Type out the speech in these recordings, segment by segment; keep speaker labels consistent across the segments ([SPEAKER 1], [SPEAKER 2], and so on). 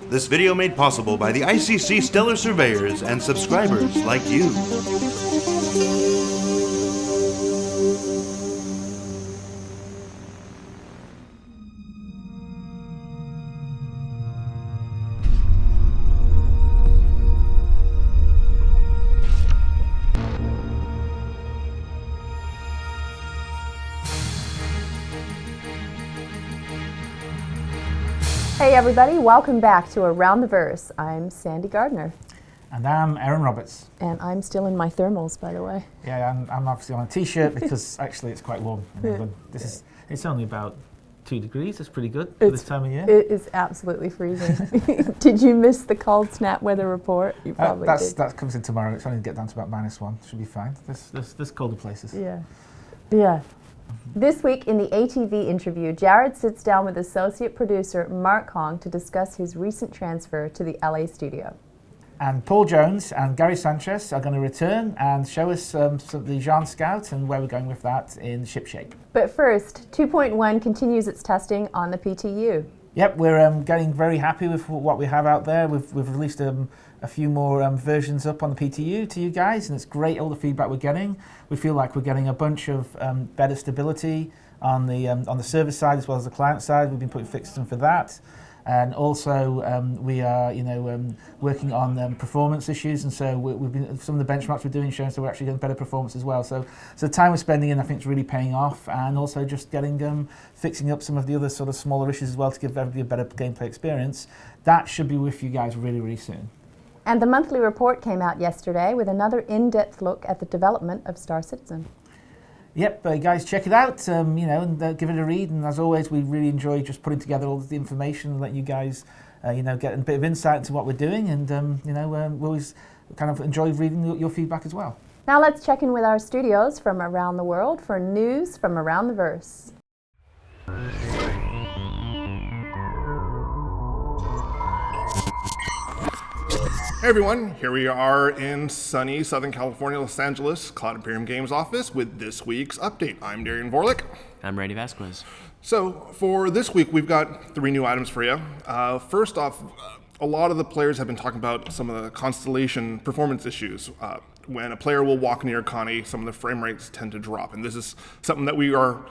[SPEAKER 1] This video made possible by the ICC Stellar Surveyors and subscribers like you.
[SPEAKER 2] Hey everybody, welcome back to Around the Verse. I'm Sandy Gardner.
[SPEAKER 3] And I'm Aaron Roberts.
[SPEAKER 2] And I'm still in my thermals, by the way.
[SPEAKER 3] Yeah, I'm obviously on a t-shirt because actually it's quite warm in England. It's only about 2 degrees, that's pretty good for this time of year.
[SPEAKER 2] It is absolutely freezing. Did you miss the cold snap weather report? You probably did.
[SPEAKER 3] That comes in tomorrow. It's only to get down to about -1. Should be fine. There's colder places.
[SPEAKER 2] Yeah. This week in the ATV interview, Jared sits down with associate producer Mark Hong to discuss his recent transfer to the LA studio.
[SPEAKER 3] And Paul Jones and Gary Sanchez are going to return and show us some of the Xi'an Scout and where we're going with that in shipshape.
[SPEAKER 2] But first, 2.1 continues its testing on the PTU.
[SPEAKER 3] Yep, we're getting very happy with what we have out there. We've released a few more versions up on the PTU to you guys, and it's great all the feedback we're getting. We feel like we're getting a bunch of better stability on the server side as well as the client side. We've been putting fixes in for that. And also, we are, working on performance issues, and so we've been some of the benchmarks we're doing showing that we're actually getting better performance as well. So the time we're spending in, I think, is really paying off, and also just getting fixing up some of the other sort of smaller issues as well to give everybody a better gameplay experience. That should be with you guys really, really soon.
[SPEAKER 2] And the monthly report came out yesterday with another in-depth look at the development of Star Citizen.
[SPEAKER 3] Yep, guys, check it out, and give it a read. And as always, we really enjoy just putting together all the information and let you guys, get a bit of insight into what we're doing. And, we always kind of enjoy reading your feedback as well.
[SPEAKER 2] Now let's check in with our studios from around the world for news from around the verse.
[SPEAKER 4] Hey everyone, here we are in sunny Southern California, Los Angeles, Cloud Imperium Games office with this week's update. I'm Darian Vorlick.
[SPEAKER 5] I'm Randy Vasquez.
[SPEAKER 4] So for this week, we've got 3 new items for you. First off, a lot of the players have been talking about some of the Constellation performance issues. When a player will walk near Connie, some of the frame rates tend to drop, and this is something that we are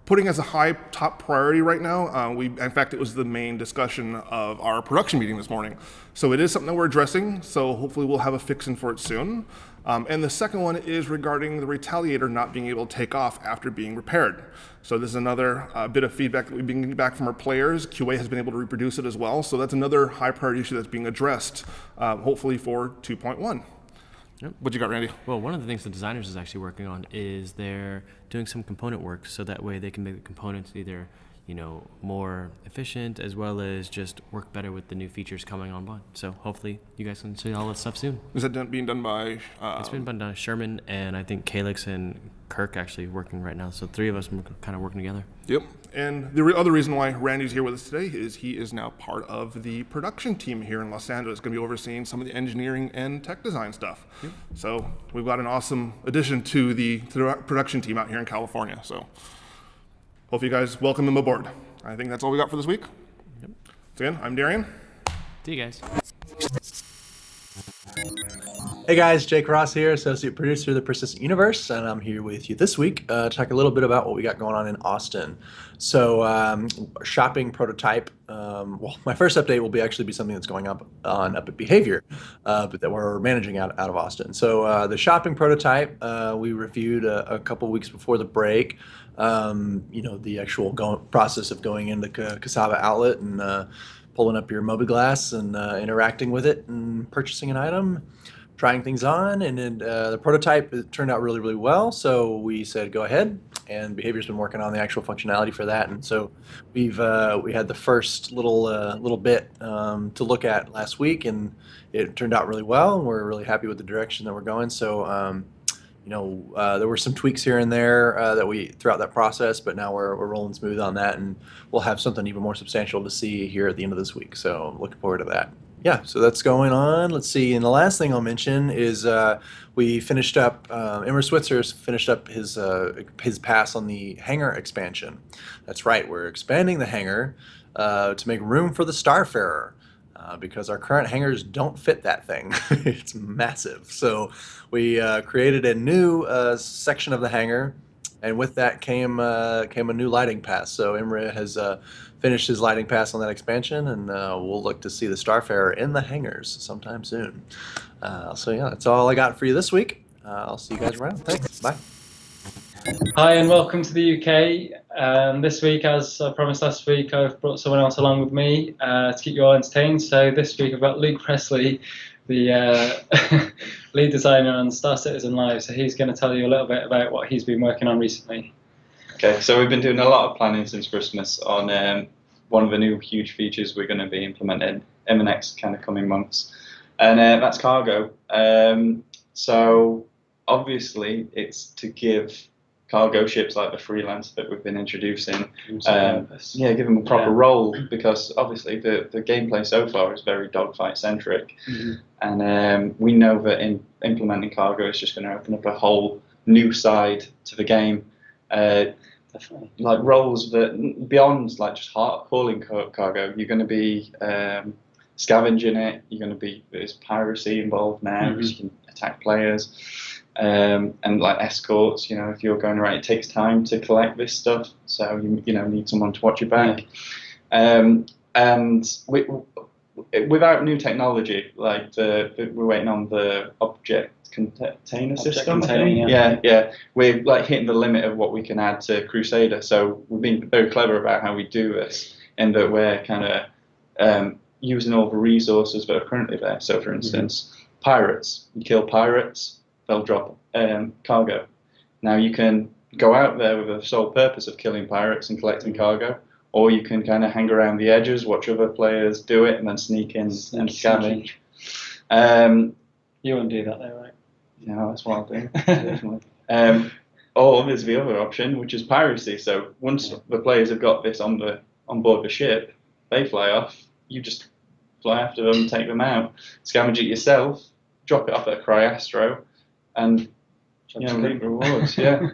[SPEAKER 4] putting as a high top priority right now. In fact, it was the main discussion of our production meeting this morning. So it is something that we're addressing, so hopefully we'll have a fix in for it soon. And the second one is regarding the Retaliator not being able to take off after being repaired. So this is another bit of feedback that we've been getting back from our players. QA has been able to reproduce it as well, so that's another high priority issue that's being addressed, hopefully for 2.1.
[SPEAKER 5] Yep.
[SPEAKER 4] What you got, Randy?
[SPEAKER 5] Well, one of the things the designers is actually working on is they're doing some component work, so that way they can make the components either, more efficient as well as just work better with the new features coming on board. So hopefully you guys can see all that stuff soon.
[SPEAKER 4] Is that being done by?
[SPEAKER 5] It's been done by Sherman and I think Calix and Kirk actually working right now. So 3 of us are kind of working together.
[SPEAKER 4] Yep. And the other reason why Randy's here with us today is he is now part of the production team here in Los Angeles, going to be overseeing some of the engineering and tech design stuff. Yep. So we've got an awesome addition to the production team out here in California. So hope you guys welcome him aboard. I think that's all we got for this week.
[SPEAKER 5] Yep.
[SPEAKER 4] So again, I'm Darian.
[SPEAKER 5] See you guys.
[SPEAKER 6] Hey guys, Jake Ross here, Associate Producer of the Persistent Universe, and I'm here with you this week to talk a little bit about what we got going on in Austin. So, shopping prototype, my first update will actually be something that's going up at Behavior, but that we're managing out of Austin. So the shopping prototype, we reviewed a couple weeks before the break. The actual process of going into Cassava Outlet and pulling up your Mobiglass and interacting with it and purchasing an item, trying things on, and then the prototype turned out really, really well. So we said go ahead, and Behavior's been working on the actual functionality for that. And so we had the first little bit to look at last week, and it turned out really well. And we're really happy with the direction that we're going. So there were some tweaks here and there throughout that process, but now we're rolling smooth on that, and we'll have something even more substantial to see here at the end of this week. So looking forward to that. Yeah, so that's going on. Let's see, and the last thing I'll mention is we finished up, Emmer Switzer's finished up his pass on the hangar expansion. That's right, we're expanding the hangar to make room for the Starfarer. because our current hangars don't fit that thing. It's massive. So we created a new section of the hangar, and with that came a new lighting pass. So Imre has finished his lighting pass on that expansion, and we'll look to see the Starfarer in the hangars sometime soon. So yeah, that's all I got for you this week. I'll see you guys around. Thanks. Bye.
[SPEAKER 7] Hi and welcome to the UK. This week, as I promised last week, I've brought someone else along with me to keep you all entertained. So this week I've got Luke Presley, the lead designer on Star Citizen Live. So he's going to tell you a little bit about what he's been working on recently.
[SPEAKER 8] Okay, so we've been doing a lot of planning since Christmas on one of the new huge features we're going to be implementing in the next kind of coming months, and that's cargo. So obviously it's to give cargo ships like the Freelance that we've been introducing, give them a proper role, because obviously the gameplay so far is very dogfight centric, and we know that in implementing cargo is just going to open up a whole new side to the game. Like roles that beyond like just hauling cargo, you're going to be scavenging it. You're going to be, there's piracy involved now, because you can attack players, and like escorts. You know, if you're going around, it takes time to collect this stuff, so you need someone to watch your back. And without new technology, like we're waiting on the object container system. Yeah. We're like hitting the limit of what we can add to Crusader. So we've been very clever about how we do this, in that we're kind of using all the resources that are currently there. So for instance, pirates. You kill pirates, they'll drop cargo. Now you can go out there with the sole purpose of killing pirates and collecting cargo, or you can kind of hang around the edges, watch other players do it, and then sneak in and scavenge.
[SPEAKER 7] You wouldn't do that though, right?
[SPEAKER 8] No, that's what I'll do, definitely. Or there's the other option, which is piracy. So once the players have got this on board the ship, they fly off. You just fly after them, take them out, scavenge it yourself, drop it off at Cryastro, and reap rewards. Yeah.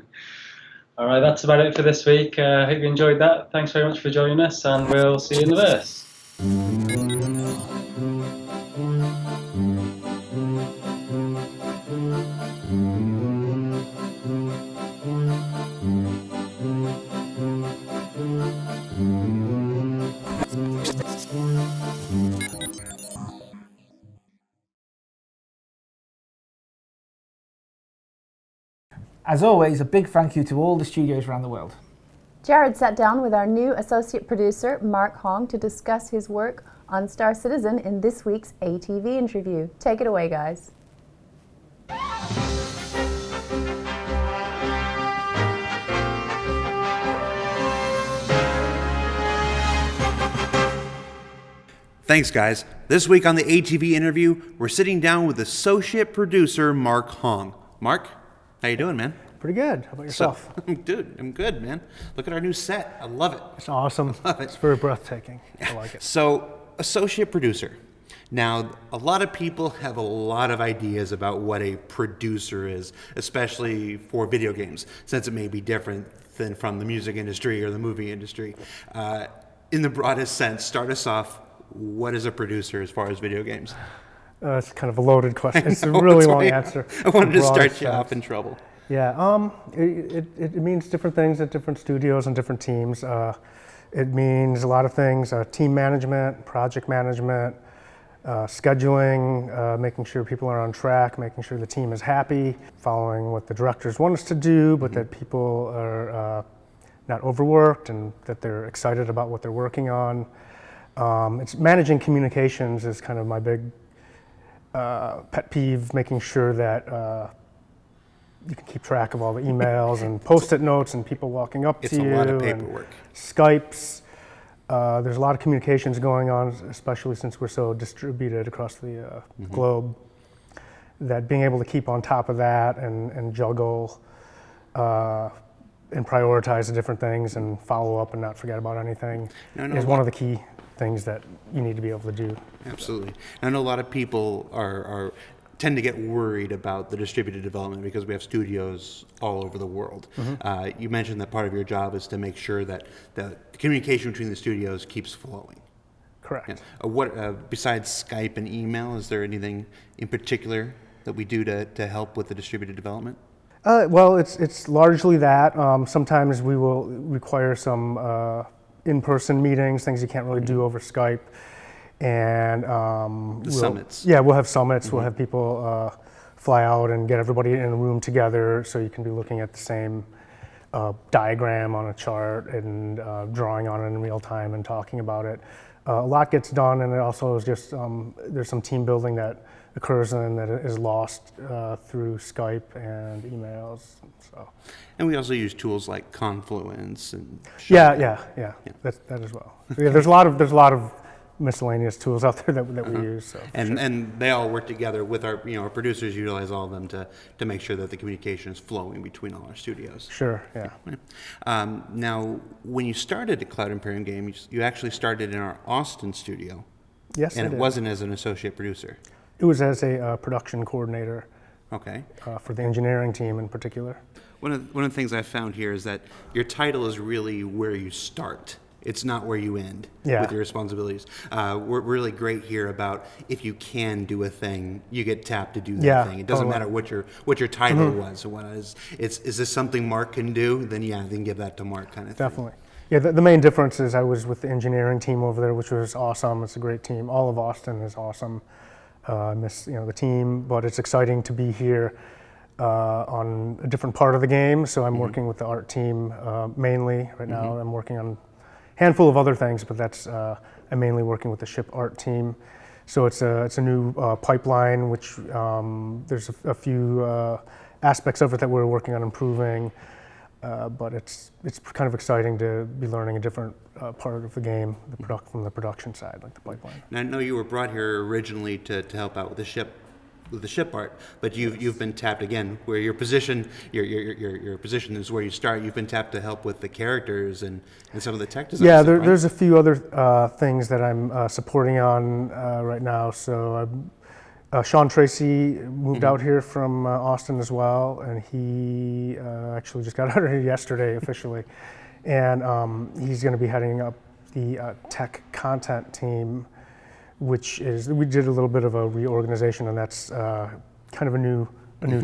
[SPEAKER 7] All right, that's about it for this week. I hope you enjoyed that. Thanks very much for joining us, and we'll see you in the verse.
[SPEAKER 3] As always, a big thank you to all the studios around the world.
[SPEAKER 2] Jared sat down with our new associate producer, Mark Hong, to discuss his work on Star Citizen in this week's ATV interview. Take it away, guys.
[SPEAKER 1] Thanks, guys. This week on the ATV interview, we're sitting down with associate producer Mark Hong. Mark, how you doing, man?
[SPEAKER 9] Pretty good. How about yourself?
[SPEAKER 1] Dude, I'm good, man. Look at our new set. I love it.
[SPEAKER 9] It's awesome. It's very breathtaking. I like it.
[SPEAKER 1] So, associate producer. Now, a lot of people have a lot of ideas about what a producer is, especially for video games, since it may be different than from the music industry or the movie industry. In the broadest sense, start us off. What is a producer as far as video games?
[SPEAKER 9] It's kind of a loaded question. It's a really long answer.
[SPEAKER 1] I wanted to start you off in trouble.
[SPEAKER 9] Yeah, it means different things at different studios and different teams. It means a lot of things: team management, project management, scheduling, making sure people are on track, making sure the team is happy, following what the directors want us to do, but that people are not overworked and that they're excited about what they're working on. It's managing communications is kind of my big pet peeve, making sure that you can keep track of all the emails and post-it notes and people walking up to you.
[SPEAKER 1] It's a lot of paperwork.
[SPEAKER 9] Skypes. There's a lot of communications going on, especially since we're so distributed across the globe, that being able to keep on top of that and juggle and prioritize the different things and follow up and not forget about anything is one of the key things that you need to be able to do.
[SPEAKER 1] Absolutely. I know a lot of people tend to get worried about the distributed development because we have studios all over the world. You mentioned that part of your job is to make sure that the communication between the studios keeps flowing.
[SPEAKER 9] correct.
[SPEAKER 1] Yeah. What besides Skype and email, is there anything in particular that we do to help with the distributed development?
[SPEAKER 9] Well, it's largely that. Sometimes we will require some in-person meetings, things you can't really do over Skype. And
[SPEAKER 1] summits.
[SPEAKER 9] Yeah, we'll have summits. We'll have people fly out and get everybody in a room together, so you can be looking at the same diagram on a chart and drawing on it in real time and talking about it. A lot gets done, and it also is just there's some team building that occurs and that is lost through Skype and emails. So.
[SPEAKER 1] And we also use tools like Confluence and
[SPEAKER 9] Yeah. That as well. Yeah, there's a lot of miscellaneous tools out there that we use. So
[SPEAKER 1] and they all work together with our our producers utilize all of them to make sure that the communication is flowing between all our studios.
[SPEAKER 9] Sure. Yeah.
[SPEAKER 1] Now, when you started at Cloud Imperium Games, you actually started in our Austin studio.
[SPEAKER 9] Yes.
[SPEAKER 1] And
[SPEAKER 9] I
[SPEAKER 1] it
[SPEAKER 9] did.
[SPEAKER 1] wasn't as an associate producer.
[SPEAKER 9] It was as a production coordinator.
[SPEAKER 1] Okay.
[SPEAKER 9] For the engineering team in particular.
[SPEAKER 1] One of the things I found here is that your title is really where you start. It's not where you end with your responsibilities. We're really great here about if you can do a thing, you get tapped to do that thing. It doesn't matter what your title was. Or what is this something Mark can do? Then give that to Mark, kind of thing.
[SPEAKER 9] Definitely. Yeah, the main difference is I was with the engineering team over there, which was awesome. It's a great team. All of Austin is awesome. I miss the team, but it's exciting to be here on a different part of the game. So I'm working with the art team mainly right now. I'm working on handful of other things, but that's I'm mainly working with the ship art team. So it's a new pipeline, which there's a few aspects of it that we're working on improving, but it's kind of exciting to be learning a different part of the game, from the production side, like the pipeline.
[SPEAKER 1] And I know you were brought here originally to help out with the ship art, but you've been tapped again where your position is where you start. You've been tapped to help with the characters and some of the tech design.
[SPEAKER 9] Yeah, there's a few other things that I'm supporting on right now. So Sean Tracy moved out here from Austin as well, and he actually just got out of here yesterday officially, and he's going to be heading up the tech content team, which is, we did a little bit of a reorganization, and that's kind of a new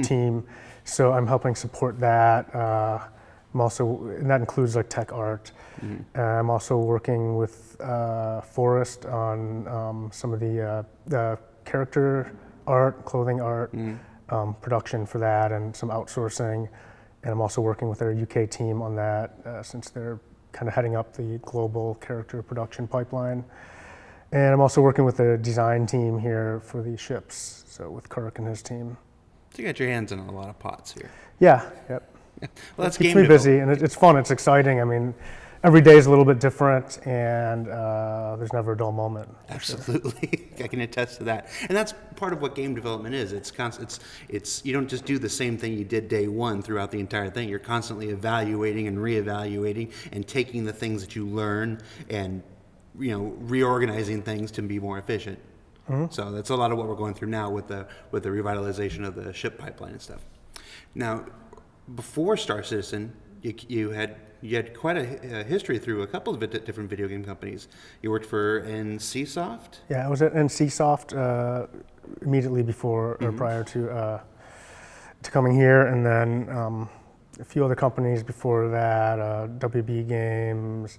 [SPEAKER 9] team. So I'm helping support that. I'm also, and that includes like tech art. I'm also working with Forrest on some of the character art, clothing art, production for that, and some outsourcing. And I'm also working with their UK team on that since they're kind of heading up the global character production pipeline. And I'm also working with the design team here for the ships, so with Kirk and his team.
[SPEAKER 1] So you got your hands in a lot of pots here.
[SPEAKER 9] Yeah, yep.
[SPEAKER 1] Well, that's
[SPEAKER 9] It keeps
[SPEAKER 1] game
[SPEAKER 9] me busy, and it's fun, it's exciting. I mean, every day is a little bit different, and there's never a dull moment.
[SPEAKER 1] Absolutely, I can attest to that. And that's part of what game development is. It's you don't just do the same thing you did day one throughout the entire thing. You're constantly evaluating and reevaluating and taking the things that you learn and reorganizing things to be more efficient. So that's a lot of what we're going through now with the revitalization of the ship pipeline and stuff. Now, before Star Citizen, you had quite a history through a couple of different video game companies. You worked for NCSoft?
[SPEAKER 9] Yeah, I was at NCSoft immediately before or prior to coming here, and then a few other companies before that, WB Games,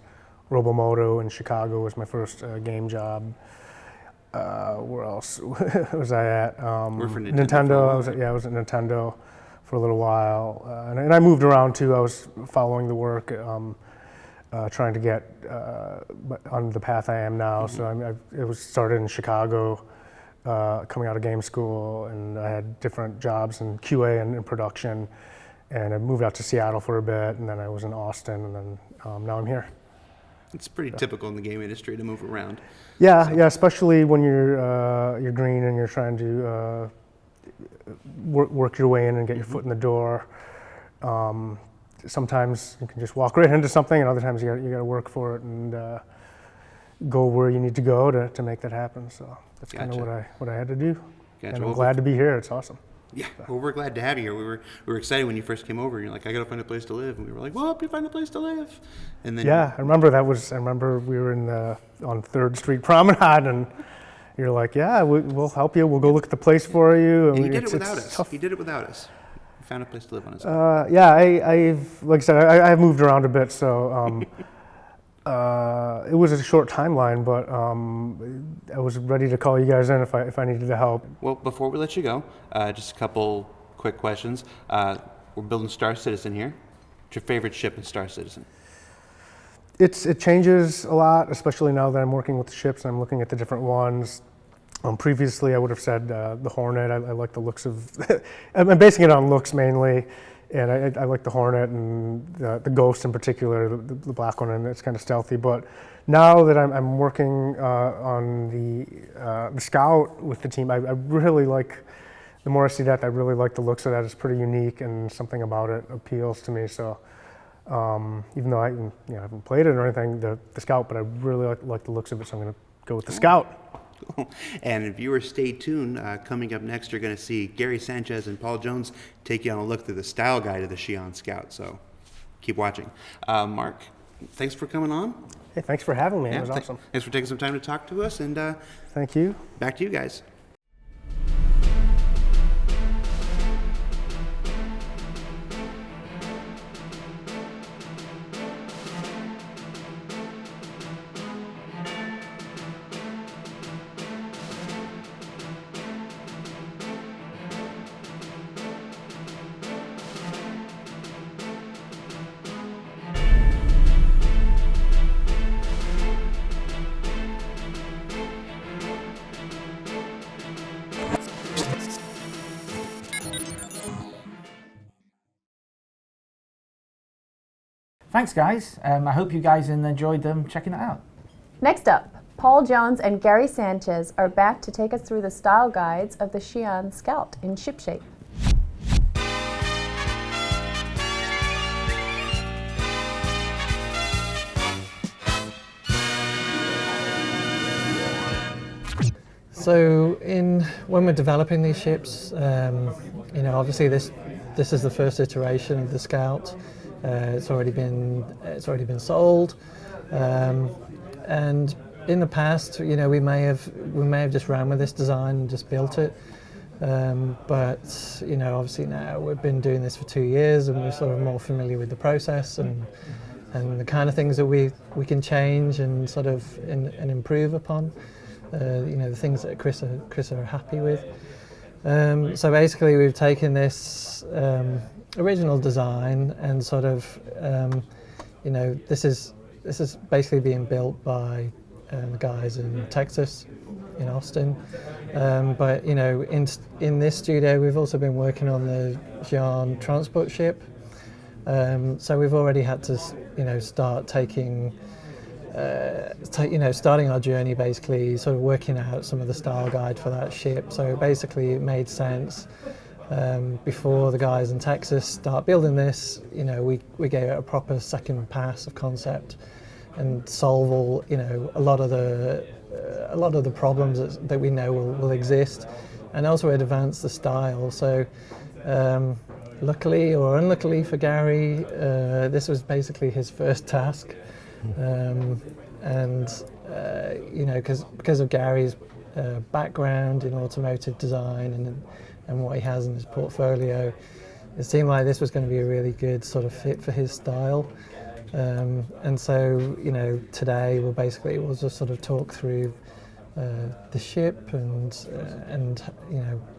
[SPEAKER 9] Robomoto in Chicago was my first game job. Where else was I at?
[SPEAKER 1] Worked for
[SPEAKER 9] Nintendo. I was at Nintendo for a little while, and I moved around too. I was following the work, trying to get on the path I am now. So it was started in Chicago, coming out of game school, and I had different jobs in QA and in production. And I moved out to Seattle for a bit, and then I was in Austin, and then now I'm here.
[SPEAKER 1] It's pretty typical in the game industry to move around.
[SPEAKER 9] Yeah, especially when you're green and you're trying to work your way in and get your foot in the door. Sometimes you can just walk right into something, and other times you got to work for it and go where you need to go to make that happen. So that's kind of what I had to do.
[SPEAKER 1] Gotcha.
[SPEAKER 9] And I'm glad to be here. It's awesome.
[SPEAKER 1] Yeah, well, we're glad to have you here. We were excited when you first came over. You're like, I gotta find a place to live, and we were like, well, help you find a place to live. And then
[SPEAKER 9] Yeah, I remember we were on 3rd Street Promenade, and you're like, yeah, we'll help you. We'll go look at the place for you.
[SPEAKER 1] and he did it without us.
[SPEAKER 9] Tough.
[SPEAKER 1] He did it without us. He found a place to live on his own.
[SPEAKER 9] Yeah, I've like I said, I've moved around a bit, so it was a short timeline, but I was ready to call you guys in if I needed the help.
[SPEAKER 1] Well, before we let you go, just a couple quick questions. We're building Star Citizen here. What's your favorite ship in Star Citizen?
[SPEAKER 9] It changes a lot, especially now that I'm working with the ships and I'm looking at the different ones. Previously, I would have said the Hornet. I like the looks of. I'm basing it on looks mainly, and I like the Hornet and the Ghost in particular, the black one, and it's kind of stealthy. But now that I'm working on the Scout with the team, I really like. The more I see that, I really like the looks of that. It's pretty unique, and something about it appeals to me. So. Even though I haven't played it or anything, the Scout, but I really like the looks of it, so I'm going to go with the Scout.
[SPEAKER 1] And viewers, stay tuned. Coming up next, you're going to see Gary Sanchez and Paul Jones take you on a look through the style guide of the Xi'an Scout. So keep watching. Mark, thanks for coming on.
[SPEAKER 9] Hey, thanks for having me. It was awesome.
[SPEAKER 1] Thanks for taking some time to talk to us. And
[SPEAKER 9] thank you.
[SPEAKER 1] Back to you guys.
[SPEAKER 3] Thanks, guys. I hope you guys enjoyed checking it out.
[SPEAKER 2] Next up, Paul Jones and Gary Sanchez are back to take us through the style guides of the Xi'an Scout in shipshape.
[SPEAKER 10] So when we're developing these ships, obviously this is the first iteration of the Scout. It's already been sold, and in the past, we may have just ran with this design and just built it. But obviously now we've been doing this for 2 years, and we're sort of more familiar with the process and the kind of things that we can change and sort of and improve upon. The things that Chris are happy with. So basically, we've taken this original design and sort of, this is basically being built by the guys in Texas, in Austin. But in this studio, we've also been working on the Xi'an transport ship. So we've already had to, start taking. Starting our journey, basically sort of working out some of the style guide for that ship. So basically it made sense before the guys in Texas start building this, we gave it a proper second pass of concept and solve all, a lot of the problems that we know will exist, and also advance the style. So luckily or unluckily for Gary, this was basically his first task. Because of Gary's background in automotive design and what he has in his portfolio, it seemed like this was going to be a really good sort of fit for his style. And so, today we'll just sort of talk through the ship and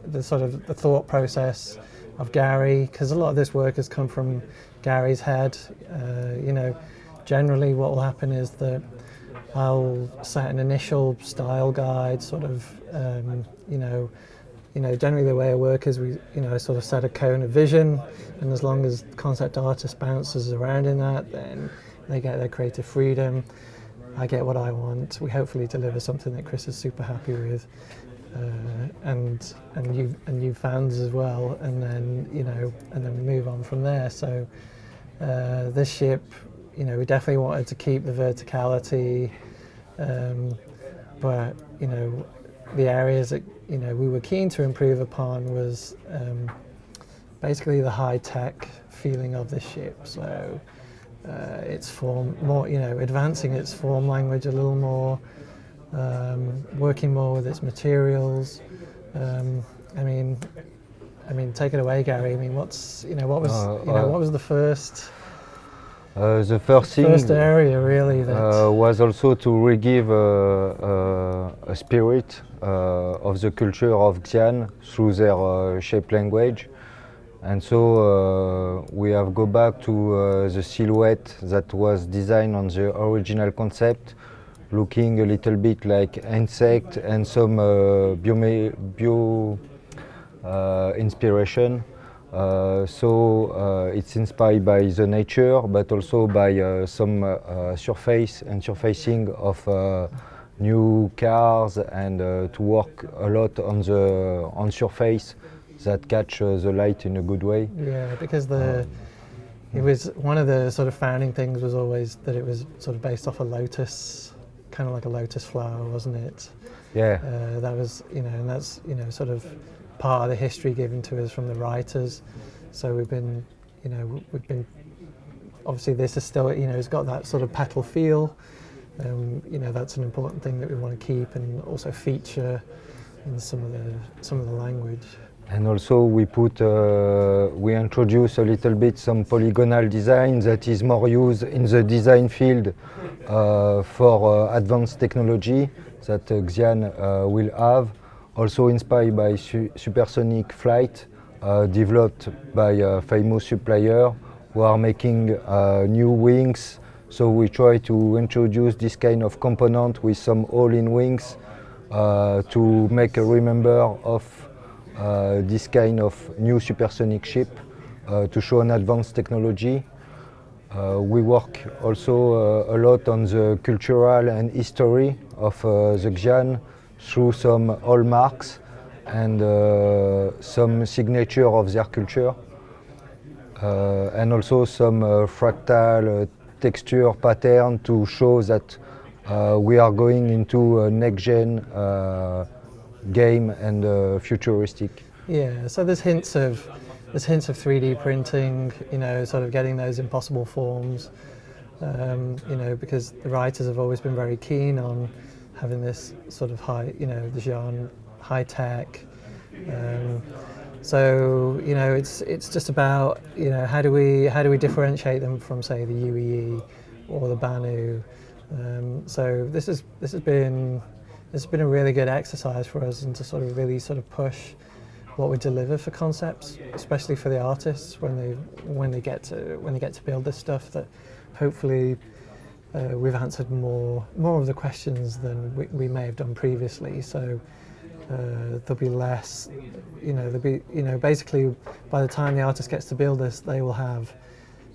[SPEAKER 10] the sort of the thought process of Gary, because a lot of this work has come from Gary's head. Generally what will happen is that I'll set an initial style guide, sort of, generally the way I work is I sort of set a cone of vision, and as long as concept artist bounces around in that, then they get their creative freedom. I get what I want. We hopefully deliver something that Chris is super happy with, and you fans as well, and then we move on from there. So this ship, we definitely wanted to keep the verticality, but the areas that we were keen to improve upon was basically the high-tech feeling of the ship. So its form, more advancing its form language a little more, working more with its materials. I mean, take it away, Gary. I mean, what was the first?
[SPEAKER 11] The first
[SPEAKER 10] area really that
[SPEAKER 11] was also to re-give a spirit of the culture of Xi'an through their shape language. And so we have go back to the silhouette that was designed on the original concept, looking a little bit like insect and some bio inspiration. So it's inspired by the nature, but also by some surfacing of new cars, and to work a lot on surface that catch the light in a good way.
[SPEAKER 10] Yeah, because it was one of the sort of founding things was always that it was sort of based off a lotus, kind of like a lotus flower, wasn't it?
[SPEAKER 11] Yeah.
[SPEAKER 10] That was, and that's, sort of part of the history given to us from the writers. So we've been obviously this is still, it's got that sort of petal feel. That's an important thing that we want to keep and also feature in some of the language.
[SPEAKER 11] And also we introduce a little bit some polygonal design that is more used in the design field for advanced technology that Xi'an will have. Also inspired by supersonic flight, developed by a famous supplier who are making new wings. So we try to introduce this kind of component with some all-in wings to make a remember of this kind of new supersonic ship to show an advanced technology. We work also a lot on the cultural and history of the Xi'an through some hallmarks and some signature of their culture, and also some fractal texture pattern to show that we are going into a next-gen game and futuristic.
[SPEAKER 10] Yeah, so there's hints of 3D printing, sort of getting those impossible forms, because the writers have always been very keen on having this sort of high, the Xi'an high tech. So it's just about how do we differentiate them from, say, the UEE or the Banu. So this has been a really good exercise for us, and to sort of really sort of push what we deliver for concepts, especially for the artists when they get to build this stuff. That hopefully we've answered more of the questions than we may have done previously. So there'll be less, basically by the time the artist gets to build this, they will have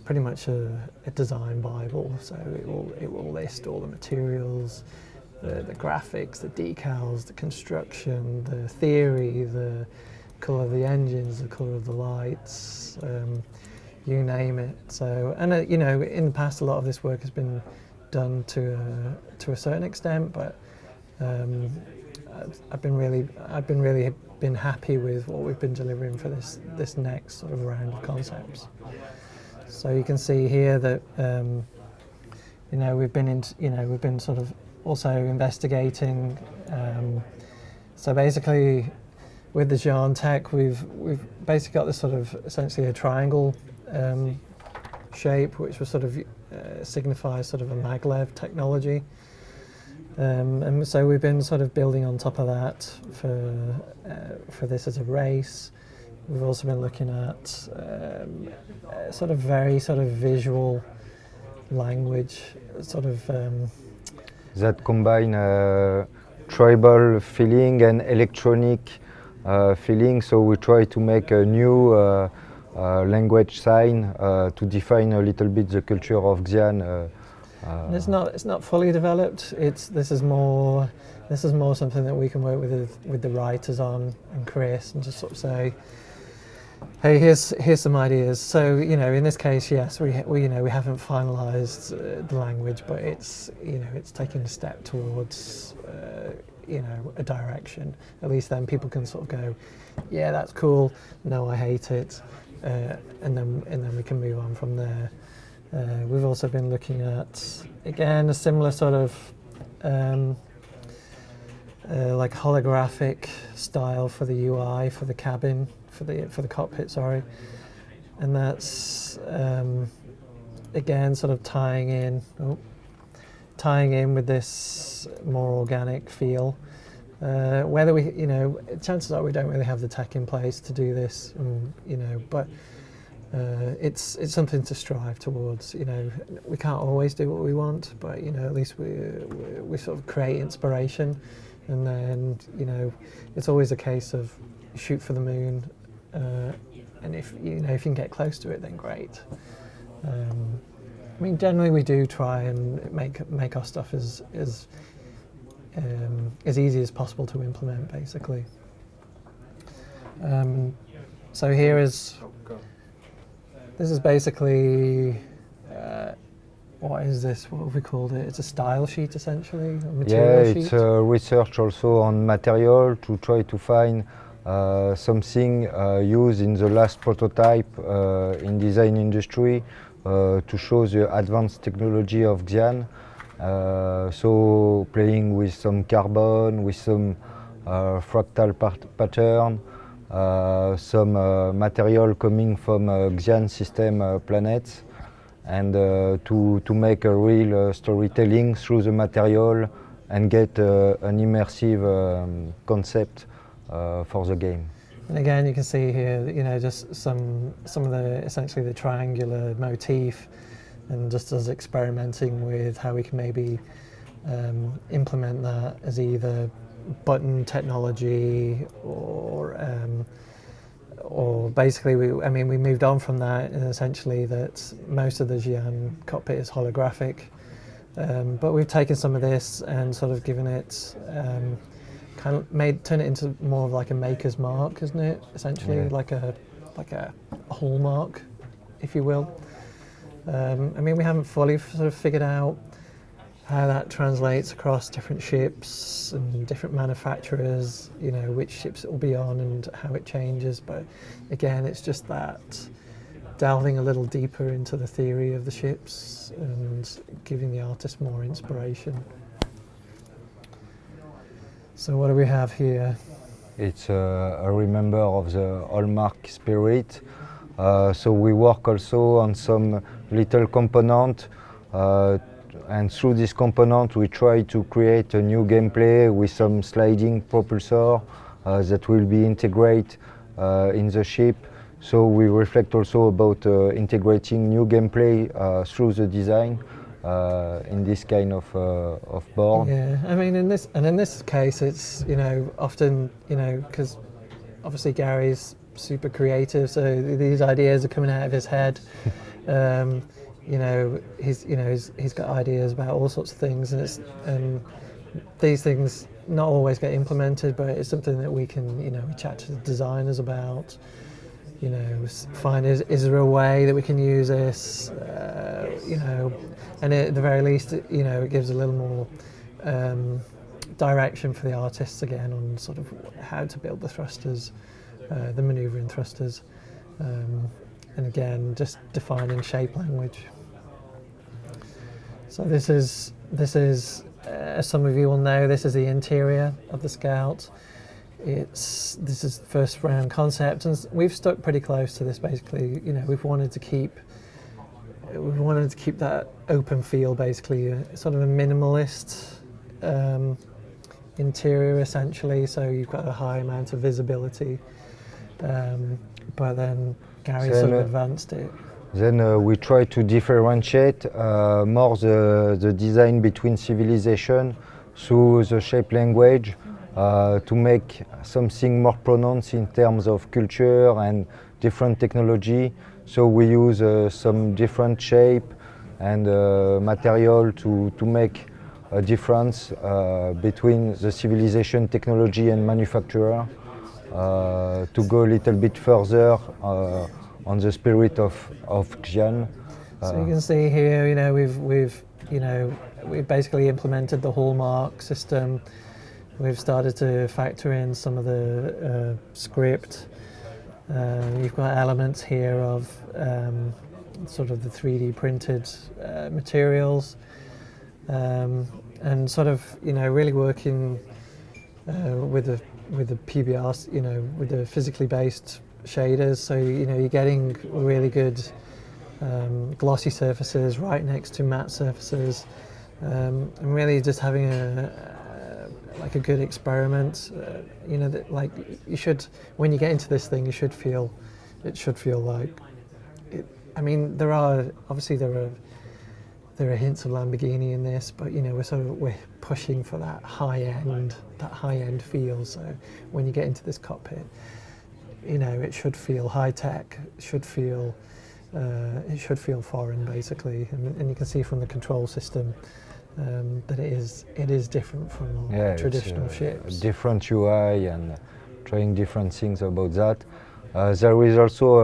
[SPEAKER 10] pretty much a design bible. So it will list all the materials, the graphics, the decals, the construction, the theory, the colour of the engines, the colour of the lights, you name it. So, and in the past, a lot of this work has been done to a certain extent, but I've been really happy with what we've been delivering for this next sort of round of concepts. So you can see here that we've been sort of also investigating. So basically, with the Xi'an tech, we've basically got this sort of essentially a triangle shape, which was sort of signifies sort of a maglev technology. And so we've been sort of building on top of that for this as a race. We've also been looking at sort of very sort of visual language, sort of
[SPEAKER 11] that combine tribal feeling and electronic feeling. So we try to make a new language sign to define a little bit the culture of Xi'an.
[SPEAKER 10] And it's not fully developed. This is more something that we can work with the writers on, and Chris, and just sort of say, hey, here's some ideas. So in this case, yes, we haven't finalised the language, but it's taking a step towards a direction. At least then people can sort of go, yeah, that's cool. No, I hate it, and then we can move on from there. We've also been looking at, again, a similar sort of like holographic style for the UI, for the cabin, for the cockpit, sorry. And that's, again, sort of tying in with this more organic feel. Whether we, chances are we don't really have the tech in place to do this, but it's something to strive towards. We can't always do what we want, but at least we sort of create inspiration, and then it's always a case of shoot for the moon, and if you can get close to it, then great. Generally we do try and make our stuff as easy as possible to implement, basically. So this is basically, what is this? What have we called it? It's a style sheet, essentially, a material sheet.
[SPEAKER 11] It's research also on material to try to find something used in the last prototype in design industry to show the advanced technology of Xi'an. So playing with some carbon, with some fractal pattern, some material coming from Xi'an system planets, and to make a real storytelling through the material and get an immersive concept for the game.
[SPEAKER 10] And again, you can see here, just some of the essentially the triangular motif, and just us experimenting with how we can maybe implement that as either button technology or basically we moved on from that, and essentially that most of the Xi'an cockpit is holographic, but we've taken some of this and sort of given it turn it into more of like a maker's mark, isn't it? Essentially, yeah. like a hallmark, if you will. We haven't fully sort of figured out how that translates across different ships and different manufacturers, which ships it will be on and how it changes. But again, it's just that delving a little deeper into the theory of the ships and giving the artist more inspiration. So what do we have here?
[SPEAKER 11] It's a remember of the hallmark spirit. So we work also on some little component, and through this component we try to create a new gameplay with some sliding propulsor that will be integrated in the ship. So we reflect also about integrating new gameplay through the design in this kind of board.
[SPEAKER 10] Yeah, in this case, it's often because obviously Gary's super creative, so these ideas are coming out of his head. He's got ideas about all sorts of things, and these things not always get implemented, but it's something that we can we chat to the designers about. Find is there a way that we can use this? And at the very least, it gives a little more direction for the artists again on sort of how to build the thrusters, the manoeuvring thrusters, and again just defining shape language. So this is as some of you will know, this is the interior of the Scout. This is first round concept, and we've stuck pretty close to this. Basically, we've wanted to keep that open feel, basically, sort of a minimalist interior, essentially. So you've got a high amount of visibility, but then Gary sort of advanced it.
[SPEAKER 11] Then we try to differentiate more the design between civilization through the shape language. To make something more pronounced in terms of culture and different technology. So we use some different shape and material to make a difference between the civilization, technology and manufacturer, to go a little bit further on the spirit of Xi'an.
[SPEAKER 10] So you can see here, we've basically implemented the hallmark system. We've started to factor in some of the script. You've got elements here of sort of the 3D printed materials, and sort of, you know, really working with the PBR, you know, with the physically based shaders. So, you know, you're getting really good glossy surfaces right next to matte surfaces, and really just having like a good experiment. You know, that, like, you should, when you get into this thing, it should feel like it. I mean, there are hints of Lamborghini in this, but, you know, we're pushing for that high end feel. So when you get into this cockpit, you know, it should feel high tech. It should feel foreign, basically, and you can see from the control system that it is different from traditional ships.
[SPEAKER 11] Different UI and trying different things about that. There is also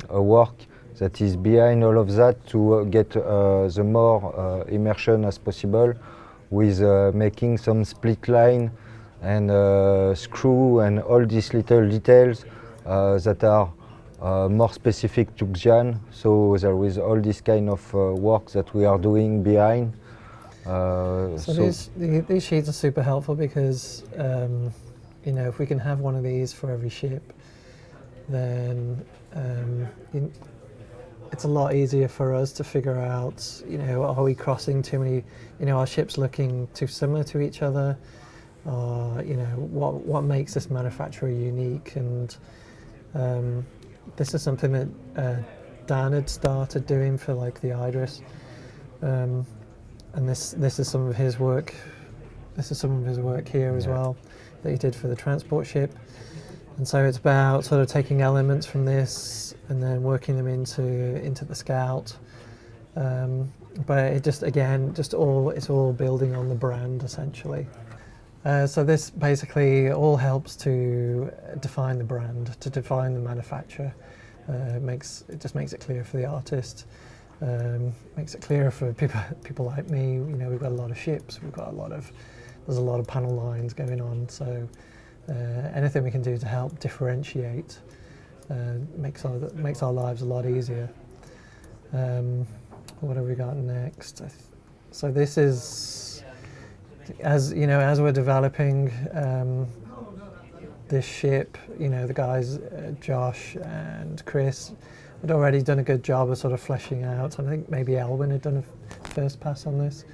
[SPEAKER 11] a work that is behind all of that to get the more immersion as possible, with making some split line and screw and all these little details that are more specific to Xi'an. So there is all this kind of work that we are doing behind.
[SPEAKER 10] These sheets are super helpful because you know, if we can have one of these for every ship, then it's a lot easier for us to figure out, you know, are we crossing too many, you know, are ships looking too similar to each other? You know, what makes this manufacturer unique? And this is something that Dan had started doing for, like, the Idris, and this is some of his work. This is some of his work here as well that he did for the transport ship. And so it's about sort of taking elements from this and then working them into the Scout. But it just, again, it's all building on the brand, essentially. So this basically all helps to define the brand, to define the manufacturer. It just makes it clear for the artist. Makes it clearer for people like me. You know, we've got a lot of ships. There's a lot of panel lines going on. So anything we can do to help differentiate makes our lives a lot easier. What have we got next? So this is, as you know, as we're developing this ship, you know, the guys, Josh and Chris, had already done a good job of sort of fleshing out. I think maybe Elwin had done a first pass on this.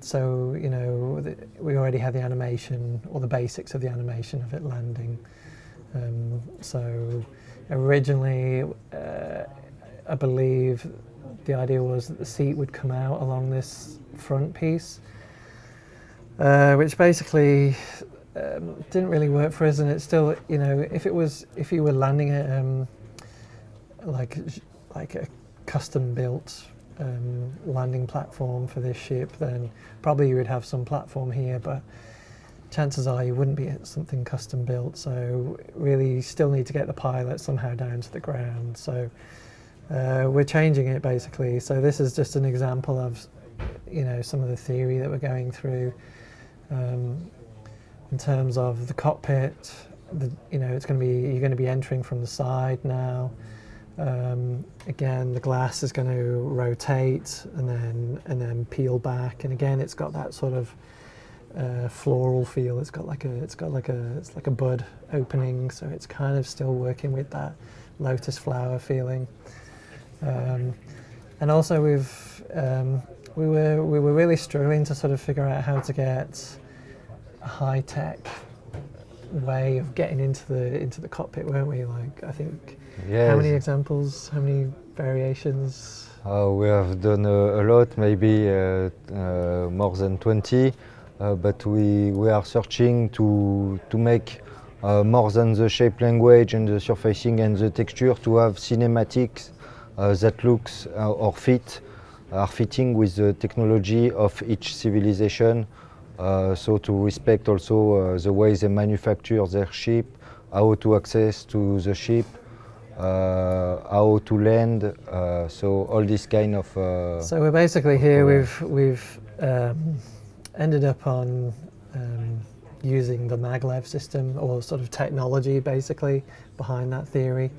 [SPEAKER 10] So, you know, we already had the animation, or the basics of the animation of it landing. So originally, I believe the idea was that the seat would come out along this front piece, which basically didn't really work for us. And it's still, you know, if you were landing it like a custom built landing platform for this ship, then probably you would have some platform here, but chances are you wouldn't be at something custom built. So really, you still need to get the pilot somehow down to the ground. So we're changing it, basically. So this is just an example of, you know, some of the theory that we're going through in terms of the cockpit. You know, you're going to be entering from the side now. Again, the glass is going to rotate and then peel back, and again, it's got that sort of floral feel. It's like a bud opening, so it's kind of still working with that lotus flower feeling. And also, we were really struggling to sort of figure out how to get a high tech way of getting into the cockpit, weren't we? Like, I think. Yes. How many examples? How many variations?
[SPEAKER 11] We have done a lot, maybe more than 20, but we are searching to make more than the shape language and the surfacing and the texture, to have cinematics that looks or are fitting with the technology of each civilization. So to respect also the way they manufacture their ship, how to access to the ship, how to land, so all this kind of.
[SPEAKER 10] So we're basically here. We've ended up on using the maglev system or sort of technology basically behind that theory.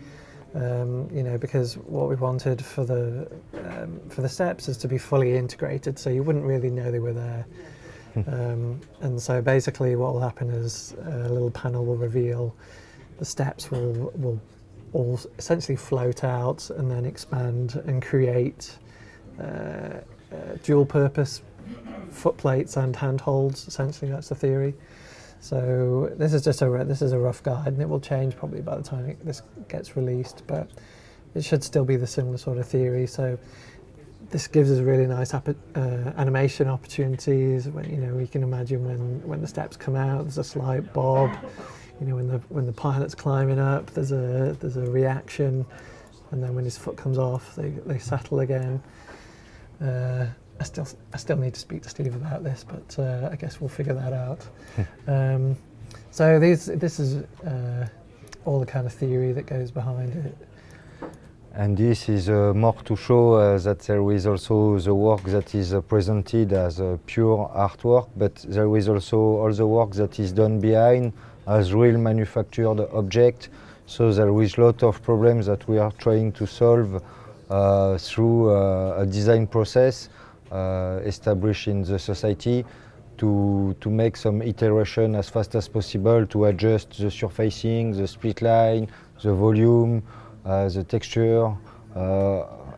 [SPEAKER 10] You know, because what we wanted for the steps is to be fully integrated, so you wouldn't really know they were there. And so basically what will happen is a little panel will reveal the steps will all essentially float out and then expand and create dual purpose footplates and handholds. Essentially that's the theory. So this is just a rough guide, and it will change probably by the time this gets released, but it should still be the similar sort of theory. So this gives us really nice animation opportunities. You know, we can imagine when the steps come out, there's a slight bob. You know, when the pilot's climbing up, there's a reaction, and then when his foot comes off, they settle again. I still need to speak to Steve about this, but I guess we'll figure that out. So this is all the kind of theory that goes behind it.
[SPEAKER 11] And this is more to show that there is also the work that is presented as pure artwork, but there is also all the work that is done behind as real manufactured object. So there is a lot of problems that we are trying to solve through a design process established in the society to make some iteration as fast as possible to adjust the surfacing, the split line, the volume, the texture,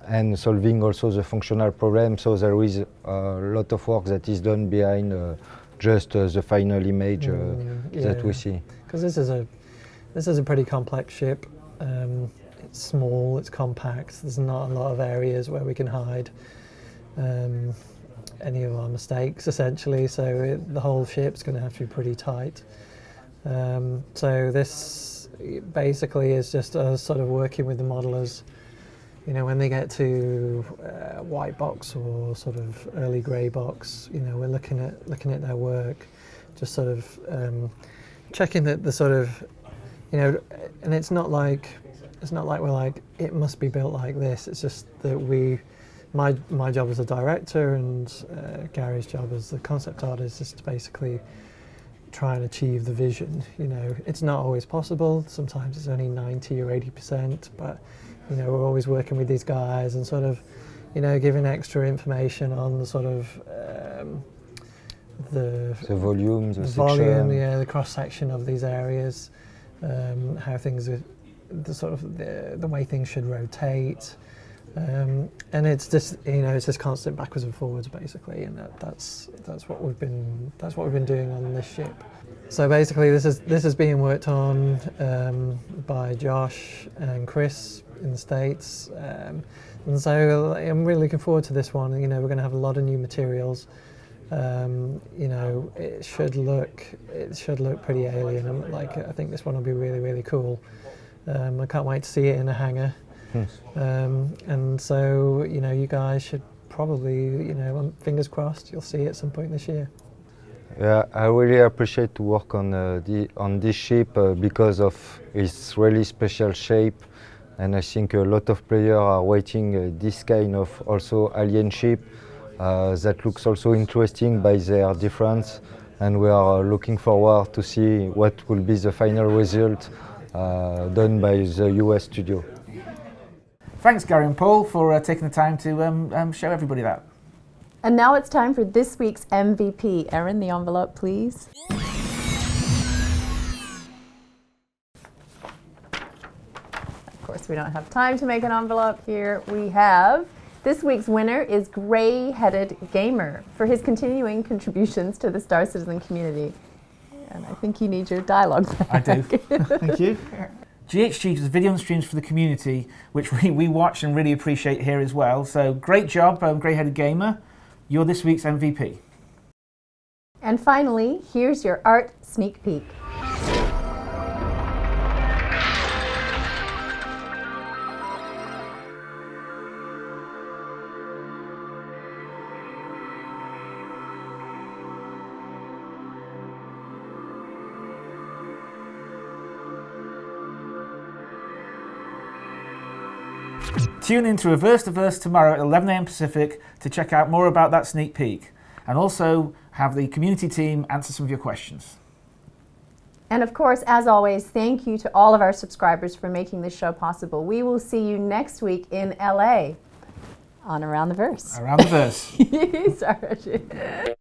[SPEAKER 11] and solving also the functional problem. So there is a lot of work that is done behind just the final image that we see.
[SPEAKER 10] Because this is a pretty complex ship. It's small, it's compact. There's not a lot of areas where we can hide any of our mistakes, essentially. So the whole ship's going to have to be pretty tight. So this basically is just us sort of working with the modelers. You know, when they get to white box or sort of early grey box, you know, we're looking at their work, just sort of checking that the sort of, you know, and it's not like we're like, it must be built like this. It's just that my job as a director and Gary's job as the concept artist is to basically try and achieve the vision. You know, it's not always possible. Sometimes it's only 90 or 80%, but you know, we're always working with these guys and sort of, you know, giving extra information on the sort of the
[SPEAKER 11] volume, the
[SPEAKER 10] volume,
[SPEAKER 11] section.
[SPEAKER 10] yeah, the cross section of these areas, how things are, the sort of the way things should rotate, and it's just, you know, it's just constant backwards and forwards basically, and that's what we've been doing on this ship. So basically, this is being worked on by Josh and Chris in the States, and so I'm really looking forward to this one. You know, we're going to have a lot of new materials. You know, it should look pretty alien. I think this one will be really, really cool. I can't wait to see it in a hangar. And so, you know, you guys should probably, you know, fingers crossed, you'll see it at some point this year.
[SPEAKER 11] Yeah, I really appreciate to work on this ship because of its really special shape, and I think a lot of players are waiting this kind of also alien ship that looks also interesting by their difference, and we are looking forward to see what will be the final result done by the US studio.
[SPEAKER 3] Thanks, Gary and Paul, for taking the time to show everybody that.
[SPEAKER 2] And now it's time for this week's MVP. Erin, the envelope, please. Of course, we don't have time to make an envelope here. We have this week's winner is Gray-Headed Gamer for his continuing contributions to the Star Citizen community. And I think you need your dialogue back.
[SPEAKER 3] I do. Thank you. GHG does video and streams for the community, which we watch and really appreciate here as well. So great job, Grey-Headed Gamer. You're this week's MVP.
[SPEAKER 2] And finally, here's your art sneak peek.
[SPEAKER 3] Tune in to Reverse the Verse tomorrow at 11 AM Pacific to check out more about that sneak peek, and also have the community team answer some of your questions.
[SPEAKER 2] And of course, as always, thank you to all of our subscribers for making this show possible. We will see you next week in LA on Around the Verse.
[SPEAKER 3] Around the Verse.
[SPEAKER 2] Sorry, Reggie.